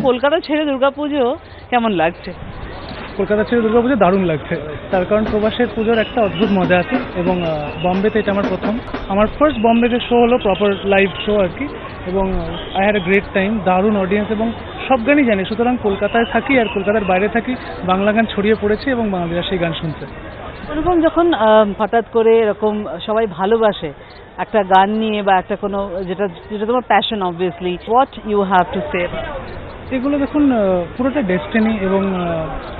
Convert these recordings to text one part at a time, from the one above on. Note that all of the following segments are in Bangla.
কলকাতা ছেড়ে দুর্গাপুজো কেমন লাগছে? কলকাতা ছেড়ে দুর্গাপুজো দারুণ লাগছে, তার কারণ প্রবাসের পুজোর একটা অদ্ভুত মজা আছে এবং বম্বেতে এটা আমার প্রথম, আমার ফার্স্ট বম্বে যে শো হলো প্রপার লাইভ শো আর কি, এবং I had a great time, দারুণ অডিয়েন্স এবং সব গানই জানি, সুতরাং কলকাতায় থাকি আর কলকাতার বাইরে থাকি, বাংলা গান ছড়িয়ে পড়েছে এবং বাংলাদেশ সেই গান শুনছে। এরকম যখন হঠাৎ করে এরকম সবাই ভালোবাসে একটা গান নিয়ে বা একটা কোনো যেটা যেটা তোমার passion, obviously what you have to say? এগুলো দেখুন পুরোটা ডেস্টিনি, এবং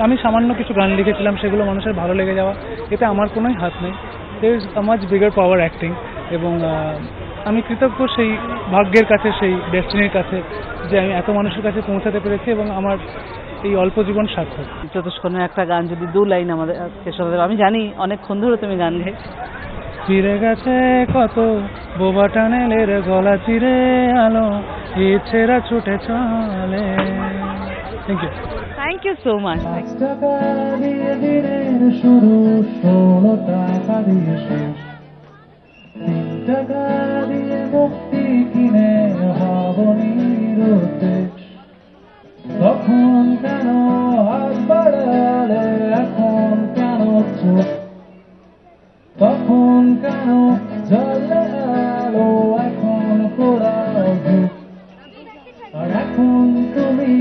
আমি সামান্য কিছু গান লিখেছিলাম, সেগুলো মানুষের ভালো লেগে যাওয়া, এতে আমার কোনোই হাত নেই। There is a much bigger power acting, এবং আমি কৃতজ্ঞ সেই ভাগ্যের কাছে, সেই ডেস্টিনির কাছে যে আমি এত মানুষের কাছে পৌঁছাতে পেরেছি এবং আমার এই অল্প জীবন সার্থক। চতুষ্কোণের একটা গান যদি 2 লাইন আমাদের শোনাতে, আমি জানি অনেকক্ষণ ধরে তুমি গান গাই। চিরে গেছে কত বোবা টানেলের গলা চিরে আলো, ইচ্ছেরা ছুটে চলে। Thank you. Thank you so much. 5 টাকা দিয়ে দিনের শুরু, 16 টাকা দিয়ে শেষ, 3 টাকা দিয়ে মুক্তি কিনে হব নিরুদ্দেশ। তখন কেন হাত বাড়ালে, এখন কেন চুপ, তখন কেন জ্বলে আলো, এখন পোড়া ধূপ, আর এখন তুমি